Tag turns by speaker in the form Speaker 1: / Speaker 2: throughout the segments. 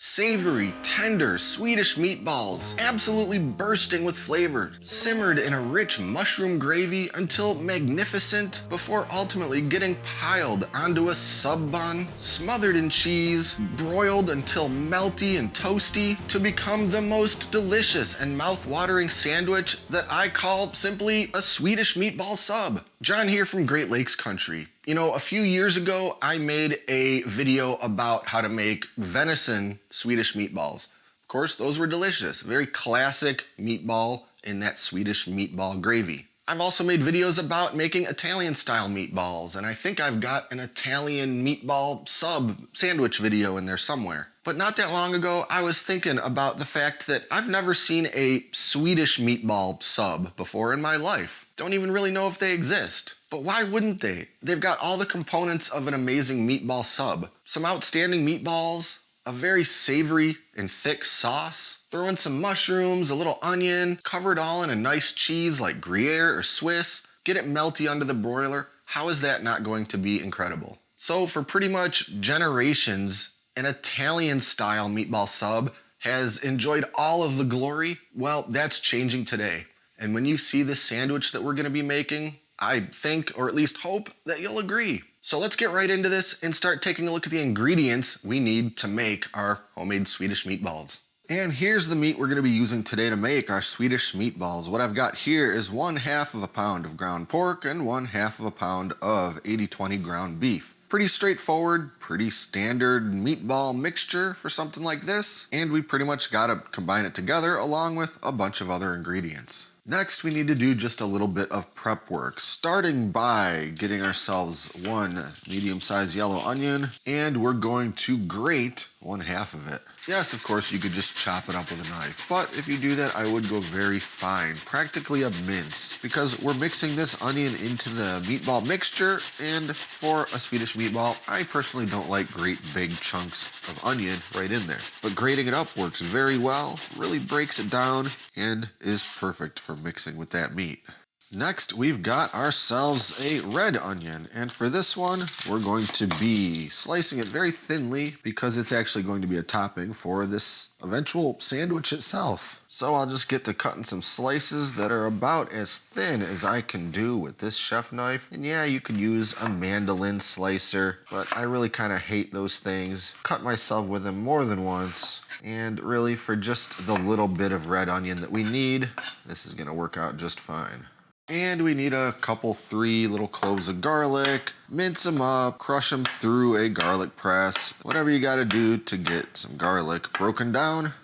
Speaker 1: Savory, tender Swedish meatballs, absolutely bursting with flavor, simmered in a rich mushroom gravy until magnificent before ultimately getting piled onto a sub bun, smothered in cheese, broiled until melty and toasty to become the most delicious and mouth-watering sandwich that I call simply a Swedish meatball sub. John here from Great Lakes Country. You know, a few years ago, I made a video about how to make venison Swedish meatballs. Of course, those were delicious. Very classic meatball in that Swedish meatball gravy. I've also made videos about making Italian-style meatballs, and I think I've got an Italian meatball sub sandwich video in there somewhere. But not that long ago, I was thinking about the fact that I've never seen a Swedish meatball sub before in my life. Don't even really know if they exist. But why wouldn't they? They've got all the components of an amazing meatball sub. Some outstanding meatballs, a very savory and thick sauce, throw in some mushrooms, a little onion, cover it all in a nice cheese like Gruyere or Swiss, get it melty under the broiler. How is that not going to be incredible? So for pretty much generations, an Italian-style meatball sub has enjoyed all of the glory. Well, that's changing today. And when you see this sandwich that we're gonna be making, I think, or at least hope, that you'll agree. So let's get right into this and start taking a look at the ingredients we need to make our homemade Swedish meatballs. And here's the meat we're gonna be using today to make our Swedish meatballs. What I've got here is 1/2 of a pound of ground pork and 1/2 of a pound of 80/20 ground beef. Pretty straightforward, pretty standard meatball mixture for something like this. And we pretty much gotta combine it together along with a bunch of other ingredients. Next, we need to do just a little bit of prep work, starting by getting ourselves one medium-sized yellow onion, and we're going to grate 1/2 of it. Yes, of course, you could just chop it up with a knife, but if you do that, I would go very fine, practically a mince, because we're mixing this onion into the meatball mixture, and for a Swedish meatball, I personally don't like great big chunks of onion right in there. But grating it up works very well, really breaks it down, and is perfect for mixing with that meat. Next, we've got ourselves a red onion, and for this one, we're going to be slicing it very thinly because it's actually going to be a topping for this eventual sandwich itself. So I'll just get to cutting some slices that are about as thin as I can do with this chef knife. And yeah, you could use a mandolin slicer, but I really kind of hate those things. Cut myself with them more than once, and really for just the little bit of red onion that we need, this is gonna work out just fine. And we need a couple, 3 little cloves of garlic. Mince them up, crush them through a garlic press. Whatever you gotta do to get some garlic broken down.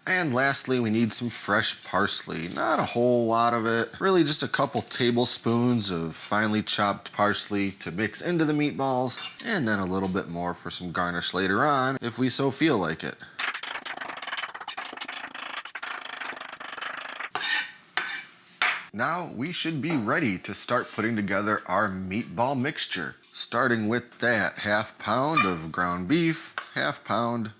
Speaker 1: And lastly, we need some fresh parsley. Not a whole lot of it. Really just a couple tablespoons of finely chopped parsley to mix into the meatballs. And then a little bit more for some garnish later on if we so feel like it. Now we should be ready to start putting together our meatball mixture, starting with that 1/2 pound of ground beef, 1/2 pound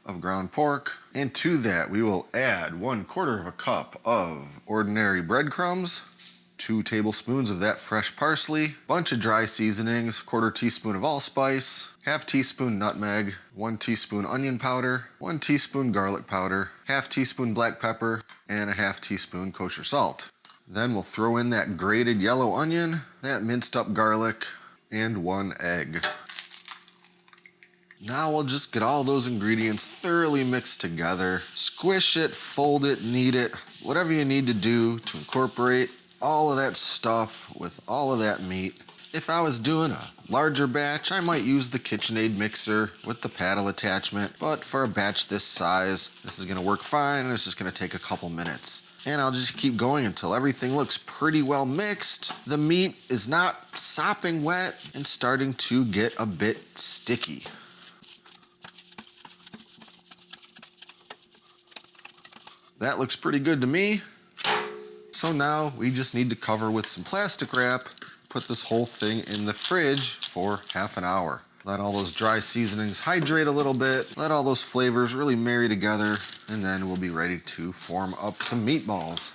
Speaker 1: of ground pork, and to that we will add 1/4 of a cup of ordinary breadcrumbs, 2 tablespoons of that fresh parsley, bunch of dry seasonings, 1/4 teaspoon of allspice, 1/2 teaspoon nutmeg, 1 teaspoon onion powder, 1 teaspoon garlic powder, 1/2 teaspoon black pepper, and a 1/2 teaspoon kosher salt. Then we'll throw in that grated yellow onion, that minced up garlic, and 1 egg. Now we'll just get all those ingredients thoroughly mixed together. Squish it, fold it, knead it, whatever you need to do to incorporate all of that stuff with all of that meat. If I was doing a larger batch, I might use the KitchenAid mixer with the paddle attachment, but for a batch this size, this is gonna work fine, and it's just gonna take a couple minutes. And I'll just keep going until everything looks pretty well mixed. The meat is not sopping wet and starting to get a bit sticky. That looks pretty good to me. So now we just need to cover with some plastic wrap, put this whole thing in the fridge for 1/2 an hour. Let all those dry seasonings hydrate a little bit, let all those flavors really marry together, and then we'll be ready to form up some meatballs.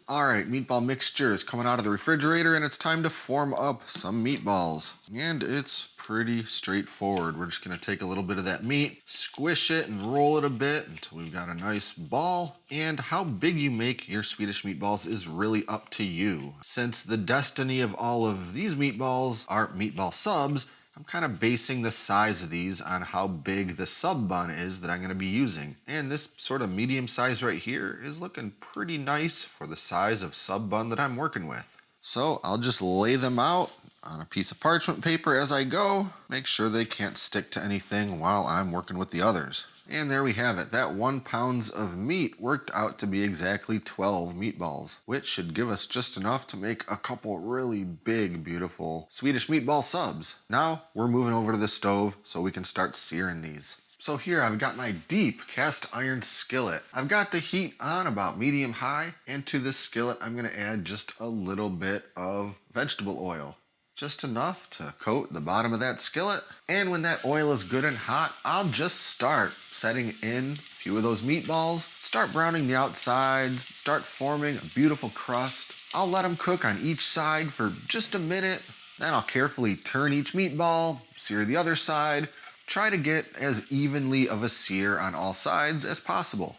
Speaker 1: Alright, meatball mixture is coming out of the refrigerator and it's time to form up some meatballs. And it's pretty straightforward. We're just going to take a little bit of that meat, squish it and roll it a bit until we've got a nice ball. And how big you make your Swedish meatballs is really up to you. Since the destiny of all of these meatballs are meatball subs, I'm kind of basing the size of these on how big the sub bun is that I'm going to be using. And this sort of medium size right here is looking pretty nice for the size of sub bun that I'm working with. So I'll just lay them out on a piece of parchment paper as I go. Make sure they can't stick to anything while I'm working with the others. And there we have it. That 1 pound of meat worked out to be exactly 12 meatballs, which should give us just enough to make a couple really big, beautiful Swedish meatball subs. Now we're moving over to the stove so we can start searing these. So here I've got my deep cast iron skillet. I've got the heat on about medium high, and to this skillet I'm going to add just a little bit of vegetable oil. Just enough to coat the bottom of that skillet. And when that oil is good and hot, I'll just start setting in a few of those meatballs, start browning the outsides, start forming a beautiful crust. I'll let them cook on each side for just a minute. Then I'll carefully turn each meatball, sear the other side, try to get as evenly of a sear on all sides as possible.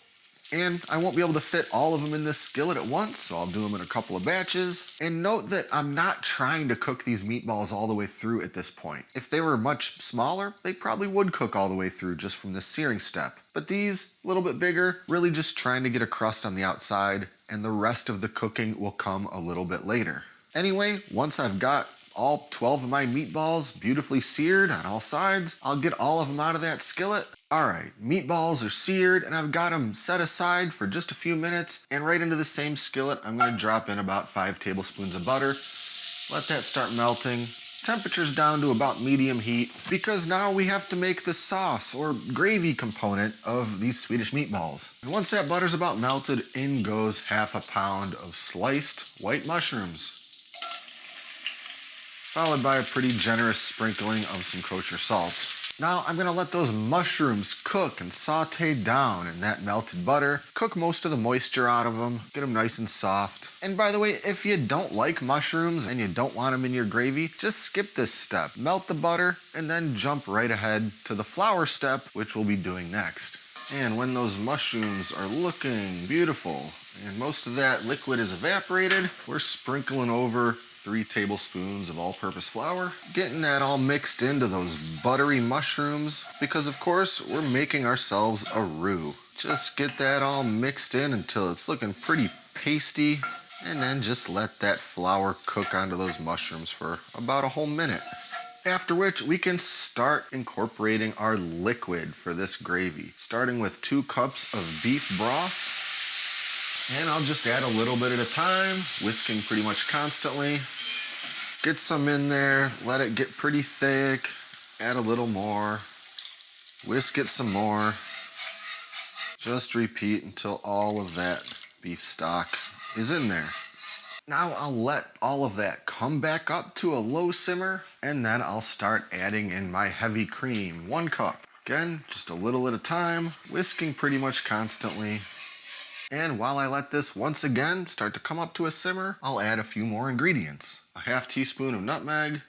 Speaker 1: And I won't be able to fit all of them in this skillet at once, so I'll do them in a couple of batches. And note that I'm not trying to cook these meatballs all the way through at this point. If they were much smaller, they probably would cook all the way through just from this searing step. But these, a little bit bigger, really just trying to get a crust on the outside, and the rest of the cooking will come a little bit later. Anyway, once I've got all 12 of my meatballs beautifully seared on all sides, I'll get all of them out of that skillet. Alright, meatballs are seared and I've got them set aside for just a few minutes, and right into the same skillet I'm going to drop in about 5 tablespoons of butter. Let that start melting. Temperature's down to about medium heat because now we have to make the sauce or gravy component of these Swedish meatballs. And once that butter's about melted, in goes half a pound of sliced white mushrooms, followed by a pretty generous sprinkling of some kosher salt. Now I'm going to let those mushrooms cook and saute down in that melted butter. Cook most of the moisture out of them, get them nice and soft. And by the way, if you don't like mushrooms and you don't want them in your gravy, just skip this step. Melt the butter and then jump right ahead to the flour step, which we'll be doing next. And when those mushrooms are looking beautiful and most of that liquid is evaporated, we're sprinkling over 3 tablespoons of all-purpose flour, getting that all mixed into those buttery mushrooms, because of course we're making ourselves a roux. Just get that all mixed in until it's looking pretty pasty, and then just let that flour cook onto those mushrooms for about a whole minute. After which we can start incorporating our liquid for this gravy, starting with 2 cups of beef broth. And I'll just add a little bit at a time, whisking pretty much constantly. Get some in there, let it get pretty thick, add a little more, whisk it some more. Just repeat until all of that beef stock is in there. Now I'll let all of that come back up to a low simmer, and then I'll start adding in my heavy cream, 1 cup. Again, just a little at a time, whisking pretty much constantly. And while I let this once again start to come up to a simmer, I'll add a few more ingredients. A half teaspoon of nutmeg,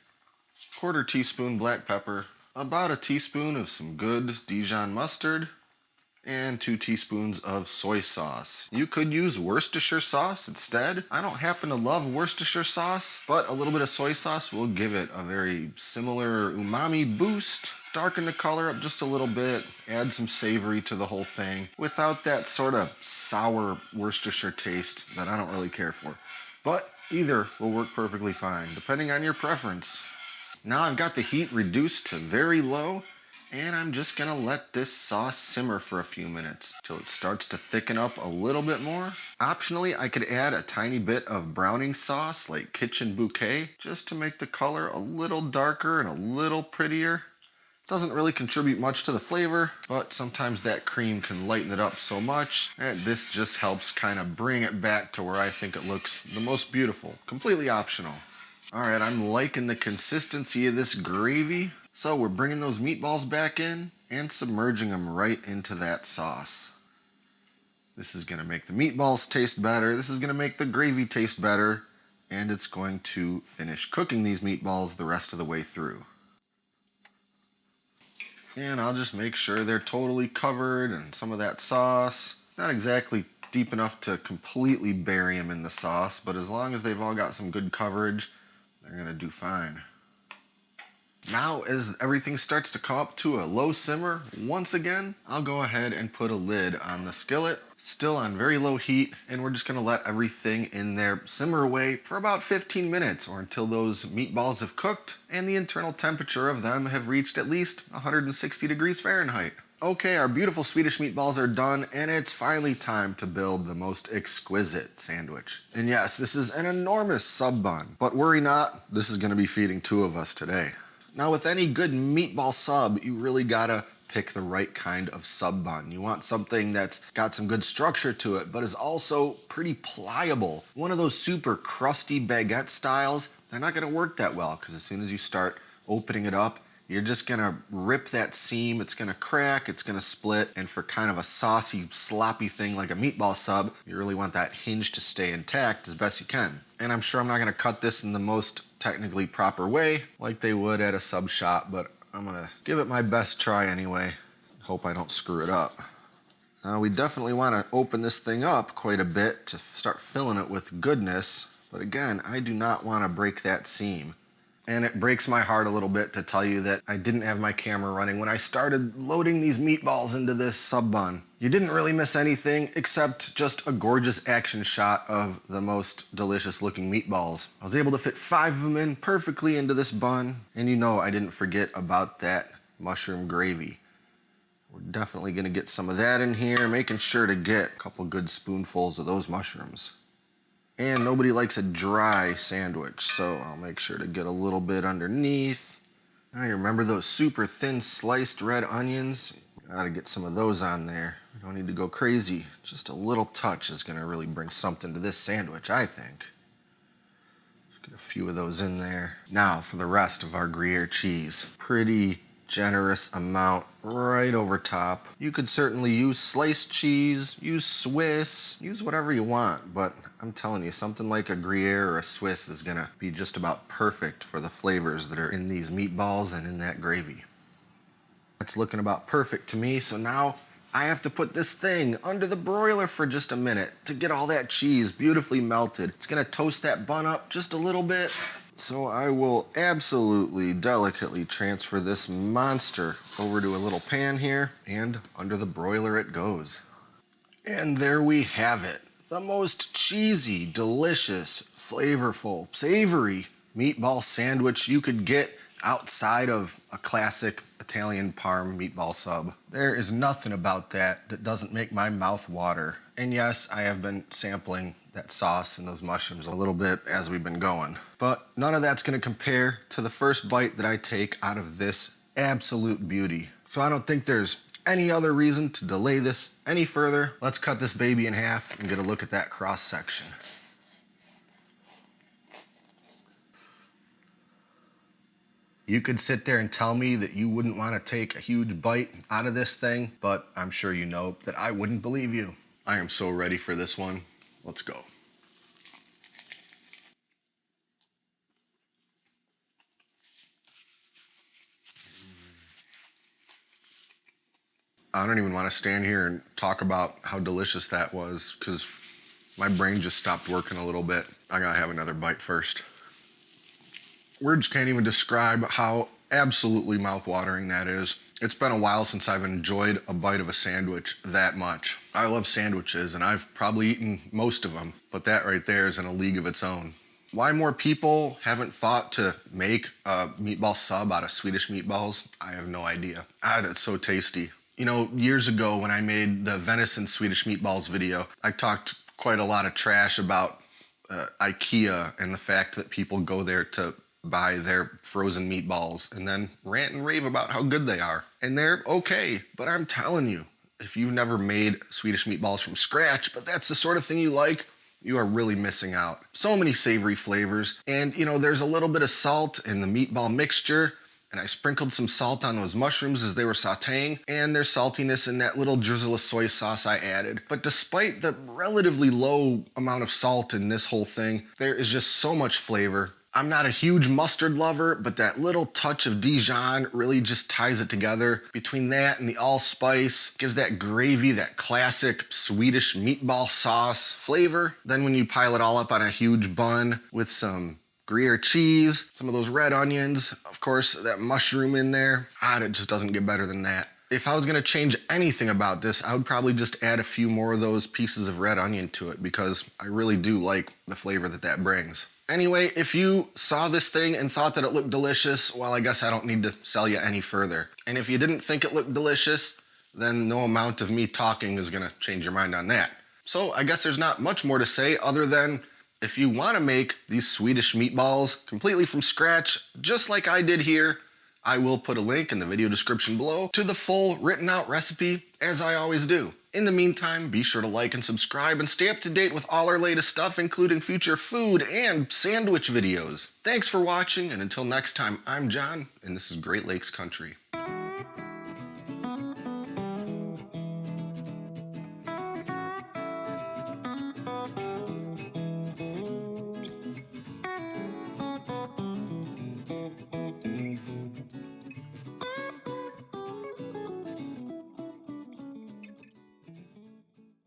Speaker 1: 1/4 teaspoon black pepper, about a teaspoon of some good Dijon mustard, and 2 teaspoons of soy sauce. You could use Worcestershire sauce instead. I don't happen to love Worcestershire sauce, but a little bit of soy sauce will give it a very similar umami boost. Darken the color up just a little bit, add some savory to the whole thing without that sort of sour Worcestershire taste that I don't really care for. But either will work perfectly fine, depending on your preference. Now I've got the heat reduced to very low, and I'm just gonna let this sauce simmer for a few minutes till it starts to thicken up a little bit more. Optionally, I could add a tiny bit of browning sauce like Kitchen Bouquet just to make the color a little darker and a little prettier. Doesn't really contribute much to the flavor, but sometimes that cream can lighten it up so much that this just helps kind of bring it back to where I think it looks the most beautiful. Completely optional. Alright, I'm liking the consistency of this gravy. So we're bringing those meatballs back in and submerging them right into that sauce. This is gonna make the meatballs taste better. This is gonna make the gravy taste better. And it's going to finish cooking these meatballs the rest of the way through. And I'll just make sure they're totally covered in some of that sauce. It's not exactly deep enough to completely bury them in the sauce, but as long as they've all got some good coverage, they're gonna do fine. Now, as everything starts to come up to a low simmer, once again, I'll go ahead and put a lid on the skillet, still on very low heat, and we're just gonna let everything in there simmer away for about 15 minutes or until those meatballs have cooked and the internal temperature of them have reached at least 160 degrees Fahrenheit. Okay, our beautiful Swedish meatballs are done, and it's finally time to build the most exquisite sandwich. And yes, this is an enormous sub bun, but worry not, this is gonna be feeding 2 of us today. Now, with any good meatball sub, you really gotta pick the right kind of sub bun. You want something that's got some good structure to it, but is also pretty pliable. One of those super crusty baguette styles, they're not gonna work that well, because as soon as you start opening it up, you're just gonna rip that seam, it's gonna crack, it's gonna split, and for kind of a saucy, sloppy thing like a meatball sub, you really want that hinge to stay intact as best you can. And I'm sure I'm not gonna cut this in the most technically proper way like they would at a sub shop, but I'm gonna give it my best try anyway. Hope I don't screw it up. Now, we definitely wanna open this thing up quite a bit to start filling it with goodness, but again, I do not wanna break that seam. And it breaks my heart a little bit to tell you that I didn't have my camera running when I started loading these meatballs into this sub bun. You didn't really miss anything except just a gorgeous action shot of the most delicious looking meatballs. I was able to fit 5 of them in perfectly into this bun, and you know I didn't forget about that mushroom gravy. We're definitely gonna get some of that in here, making sure to get a couple good spoonfuls of those mushrooms. And nobody likes a dry sandwich, so I'll make sure to get a little bit underneath. Now, you remember those super thin sliced red onions? Gotta get some of those on there. You don't need to go crazy. Just a little touch is gonna really bring something to this sandwich, I think. Just get a few of those in there. Now for the rest of our Gruyere cheese. Pretty generous amount right over top. You could certainly use sliced cheese, use Swiss, use whatever you want, but I'm telling you, something like a Gruyere or a Swiss is gonna be just about perfect for the flavors that are in these meatballs and in that gravy. It's looking about perfect to me, so now I have to put this thing under the broiler for just a minute to get all that cheese beautifully melted. It's gonna toast that bun up just a little bit. So I will absolutely delicately transfer this monster over to a little pan here, and under the broiler it goes. And there we have it. The most cheesy, delicious, flavorful, savory meatball sandwich you could get outside of a classic Italian parm meatball sub. There is nothing about that that doesn't make my mouth water. And yes, I have been sampling that sauce and those mushrooms a little bit as we've been going. But none of that's gonna compare to the first bite that I take out of this absolute beauty. So I don't think there's any other reason to delay this any further. Let's cut this baby in half and get a look at that cross section. You could sit there and tell me that you wouldn't want to take a huge bite out of this thing, but I'm sure you know that I wouldn't believe you. I am so ready for this one. Let's go. I don't even want to stand here and talk about how delicious that was, because my brain just stopped working a little bit. I gotta have another bite first. Words can't even describe how absolutely mouth-watering that is. It's been a while since I've enjoyed a bite of a sandwich that much. I love sandwiches, and I've probably eaten most of them, but that right there is in a league of its own. Why more people haven't thought to make a meatball sub out of Swedish meatballs, I have no idea. That's so tasty. You know, years ago when I made the venison Swedish meatballs video, I talked quite a lot of trash about IKEA and the fact that people go there to buy their frozen meatballs and then rant and rave about how good they are. And they're okay, but I'm telling you, if you've never made Swedish meatballs from scratch, but that's the sort of thing you like, you are really missing out. So many savory flavors, and you know, there's a little bit of salt in the meatball mixture, and I sprinkled some salt on those mushrooms as they were sauteing, and their saltiness in that little drizzle of soy sauce I added. But despite the relatively low amount of salt in this whole thing, there is just so much flavor. I'm not a huge mustard lover, but that little touch of Dijon really just ties it together. Between that and the allspice, gives that gravy that classic Swedish meatball sauce flavor. Then when you pile it all up on a huge bun with some Gruyere cheese, some of those red onions, of course, that mushroom in there. It just doesn't get better than that. If I was gonna change anything about this, I would probably just add a few more of those pieces of red onion to it because I really do like the flavor that brings. Anyway, if you saw this thing and thought that it looked delicious, well, I guess I don't need to sell you any further. And if you didn't think it looked delicious, then no amount of me talking is gonna change your mind on that. So I guess there's not much more to say other than if you want to make these Swedish meatballs completely from scratch, just like I did here, I will put a link in the video description below to the full written out recipe, as I always do. In the meantime, be sure to like and subscribe and stay up to date with all our latest stuff, including future food and sandwich videos. Thanks for watching, and until next time, I'm John, and this is Great Lakes Country.